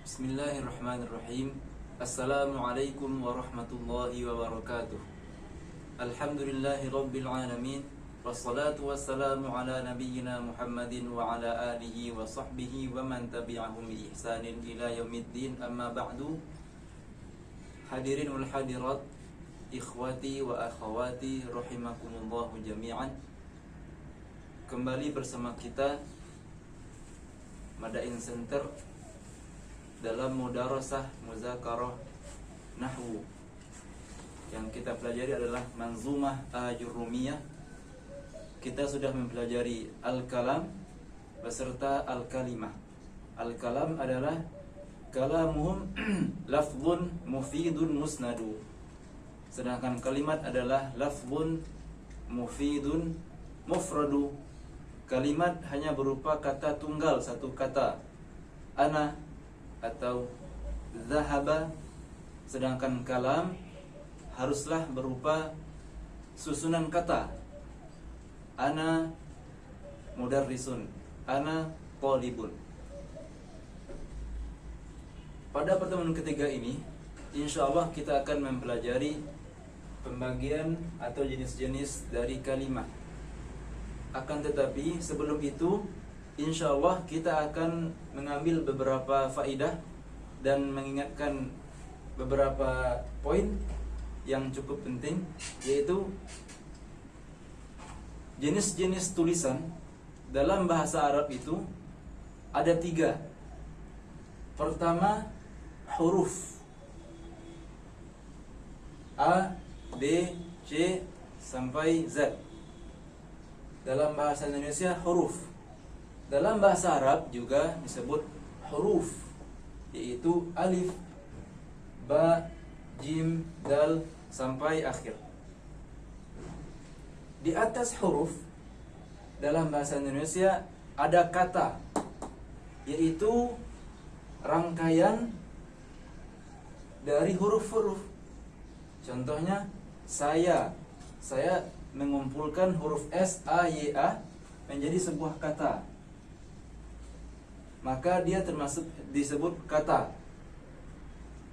Bismillahirrahmanirrahim. Assalamualaikum warahmatullahi wabarakatuh. Alhamdulillahi rabbil alamin. Wassalatu wassalamu ala nabiyyina Muhammadin wa ala alihi wa sahbihi wa man tabi'ahum bi ihsanin ila yaumiddin. Amma ba'du. Hadirin wal hadirat, ikhwati wa akhawati rahimakumullahu jami'an. Kembali bersama kita Madain Center dalam mudarasah muzakarah nahwu. Yang kita pelajari adalah Manzumah Ajurrumiyah. Kita sudah mempelajari al-kalam beserta al-kalimah. Al-kalam adalah kalamuhum lafzun mufidun musnadu. Sedangkan kalimat adalah lafzun mufidun mufradu. Kalimat hanya berupa kata tunggal, satu kata, ana atau zahaba. Sedangkan kalam haruslah berupa susunan kata, ana mudarrisun, ana talibun. Pada pertemuan ketiga ini, insyaallah kita akan mempelajari pembagian atau jenis-jenis dari kalimat. Akan tetapi sebelum itu, insyaallah kita akan mengambil beberapa faidah dan mengingatkan beberapa poin yang cukup penting, yaitu jenis-jenis tulisan dalam bahasa Arab itu ada 3. Pertama, huruf A, B, C sampai Z. Dalam bahasa Indonesia huruf. Dalam bahasa Arab juga disebut huruf, yaitu alif, ba, jim, dal sampai akhir. Di atas huruf dalam bahasa Indonesia ada kata, yaitu rangkaian dari huruf-huruf. Contohnya saya mengumpulkan huruf S, A, Y, A menjadi sebuah kata, maka dia termasuk disebut kata.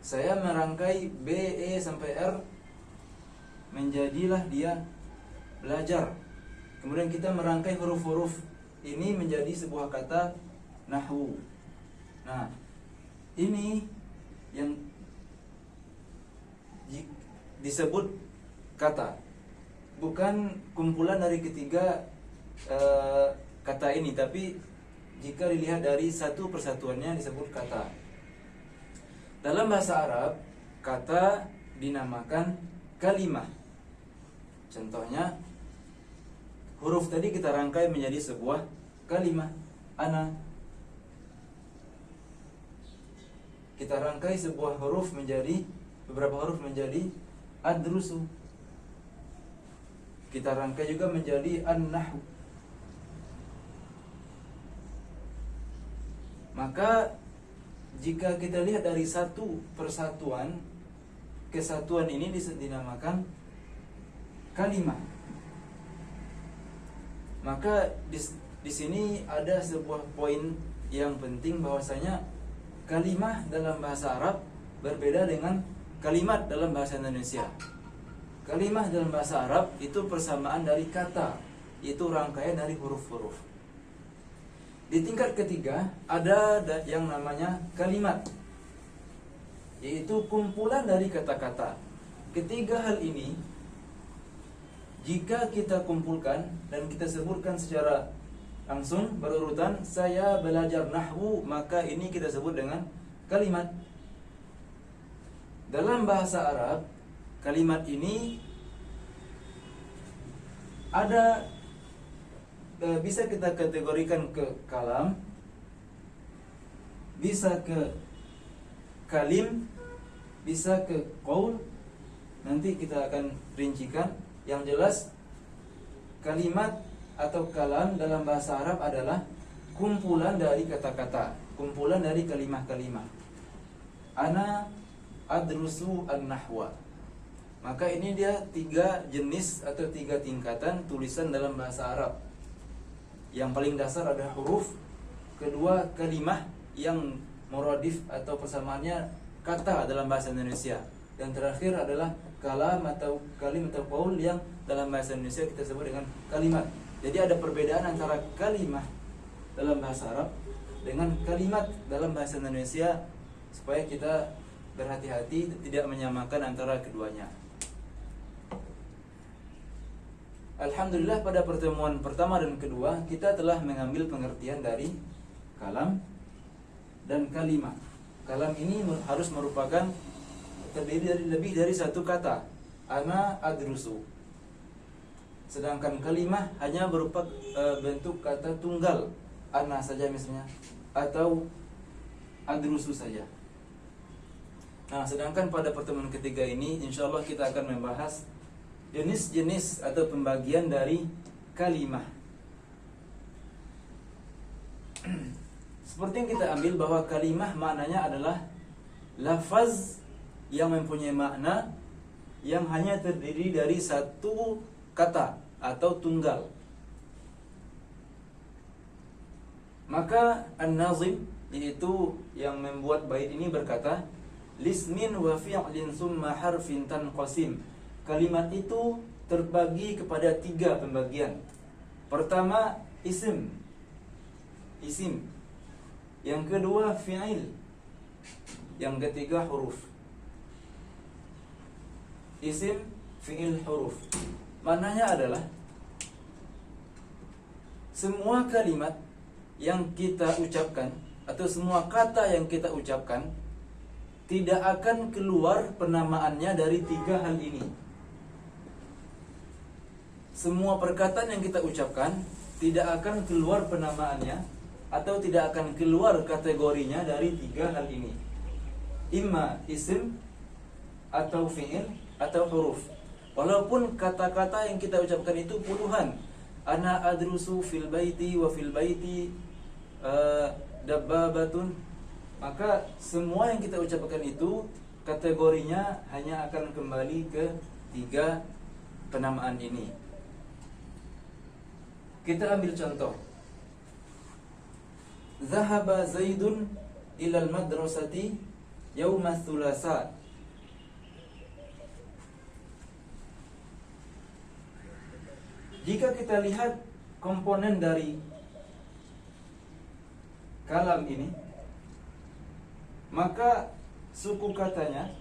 Saya merangkai B, E sampai R, menjadilah dia belajar. Kemudian kita merangkai huruf-huruf ini menjadi sebuah kata nahwu. Nah, ini yang disebut kata, bukan kumpulan dari ketiga kata ini, tapi jika dilihat dari satu persatuannya disebut kata. Dalam bahasa Arab, kata dinamakan kalimah. Contohnya, huruf tadi kita rangkai menjadi sebuah kalimah. Ana. Kita rangkai sebuah huruf menjadi, beberapa huruf menjadi adrusu. Kita rangkai juga menjadi an-nahwu. Maka jika kita lihat dari satu persatuan, kesatuan ini dinamakan kalimah. Maka di sini ada sebuah poin yang penting, bahwasanya kalimah dalam bahasa Arab berbeda dengan kalimat dalam bahasa Indonesia. Kalimah dalam bahasa Arab itu persamaan dari kata, yaitu rangkaian dari huruf-huruf. Di tingkat ketiga ada yang namanya kalimat, yaitu kumpulan dari kata-kata. Ketiga hal ini jika kita kumpulkan dan kita sebutkan secara langsung berurutan, saya belajar nahwu, maka ini kita sebut dengan kalimat. Dalam bahasa Arab, kalimat ini ada, bisa kita kategorikan ke kalam, bisa ke kalim, bisa ke qaul. Nanti kita akan rincikan. Yang jelas, kalimat atau kalam dalam bahasa Arab adalah kumpulan dari kata-kata, kumpulan dari kalimah-kalimah. Ana adrusu an-nahwa. Maka ini dia 3 jenis atau 3 tingkatan tulisan dalam bahasa Arab. Yang paling dasar ada huruf, kedua kalimah yang muradif atau persamaannya kata dalam bahasa Indonesia. Yang terakhir adalah kalam atau kalim atau qaul yang dalam bahasa Indonesia kita sebut dengan kalimat. Jadi ada perbedaan antara kalimah dalam bahasa Arab dengan kalimat dalam bahasa Indonesia, supaya kita berhati-hati tidak menyamakan antara keduanya. Alhamdulillah, pada pertemuan pertama dan kedua kita telah mengambil pengertian dari kalam dan kalimah. Kalam ini harus merupakan terdiri dari lebih dari satu kata. Ana adrusu. Sedangkan kalimah hanya berupa bentuk kata tunggal. Ana saja misalnya, atau adrusu saja. Nah, sedangkan pada pertemuan ketiga ini insyaallah kita akan membahas jenis-jenis atau pembagian dari kalimah. Seperti yang kita ambil bahwa kalimah maknanya adalah lafaz yang mempunyai makna yang hanya terdiri dari satu kata atau tunggal. Maka an-nazim, yaitu yang membuat bait ini, berkata, lismin wa fi'lin summa harfin tanqasim. Kalimat itu terbagi kepada 3 pembagian. Pertama, isim. Yang kedua, fi'il. Yang ketiga, huruf. Isim, fi'il, huruf. Maknanya adalah semua kalimat yang kita ucapkan atau semua kata yang kita ucapkan tidak akan keluar penamaannya dari 3 hal ini. Semua perkataan yang kita ucapkan tidak akan keluar penamaannya atau tidak akan keluar kategorinya dari 3 hal ini. Imma isim atau fi'il atau huruf. Walaupun kata-kata yang kita ucapkan itu puluhan. Ana adrusu fil baiti wa fil baiti dabbabatun. Maka semua yang kita ucapkan itu kategorinya hanya akan kembali ke 3 penamaan ini. Kita ambil contoh. Zahaba Zaidun ilal madrasati yauma tsulasa. Jika kita lihat komponen dari kalam ini, maka suku katanya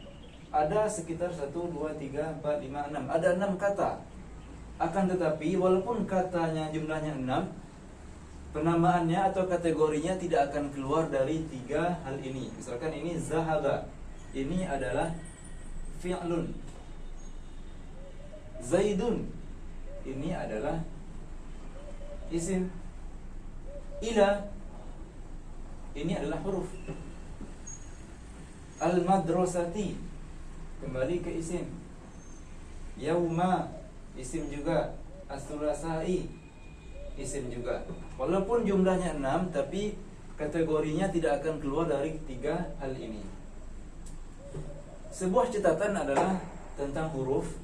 ada sekitar 1, 2, 3, 4, 5, 6. Ada 6 kata. Akan tetapi walaupun katanya jumlahnya 6, penamaannya atau kategorinya tidak akan keluar dari 3 hal ini. Misalkan ini zahaba, ini adalah fi'lun. Zaidun, ini adalah isim. Ila, ini adalah huruf. Al-madrasati, kembali ke isim. Yauma, isim juga. As-sulasai, isim juga. Walaupun jumlahnya 6, tapi kategorinya tidak akan keluar dari 3 hal ini. Sebuah catatan adalah tentang huruf,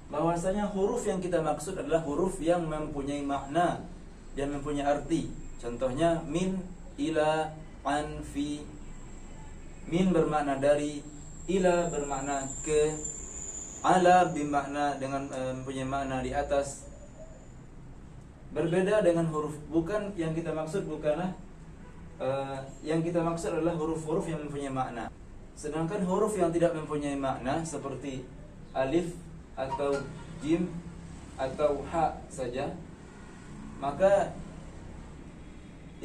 bahwasanya huruf yang kita maksud adalah huruf yang mempunyai makna dan mempunyai arti. Contohnya min, ila, an, fi. Min bermakna dari, ila bermakna ke, ala bermakna dengan mempunyai makna di atas. Berbeda dengan huruf, bukan yang kita maksud bukanlah yang kita maksud adalah huruf-huruf yang mempunyai makna. Sedangkan huruf yang tidak mempunyai makna seperti alif atau jim atau ha saja, maka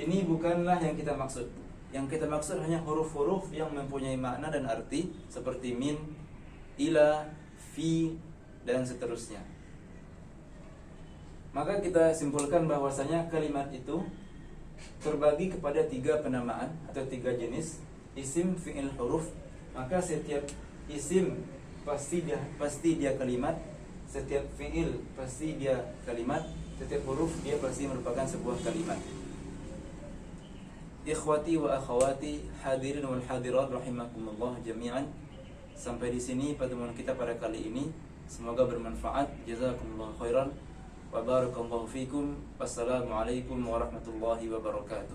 ini bukanlah yang kita maksud. Yang kita maksud hanya huruf-huruf yang mempunyai makna dan arti seperti min, ila, fi, dan seterusnya. Maka kita simpulkan bahwasanya kalimat itu terbagi kepada 3 penamaan atau 3 jenis: isim, fi'il, huruf. Maka setiap isim pasti dia kalimat, setiap fi'il pasti dia kalimat, setiap huruf dia pasti merupakan sebuah kalimat. Ikhwati wa akhwati, hadirin wal hadirat rahimakumullah jami'an. Sampai di sini pertemuan kita pada kali ini. Semoga bermanfaat. Jazakumullah khairan wa barakallahu fikum. Wassalamualaikum warahmatullahi wabarakatuh.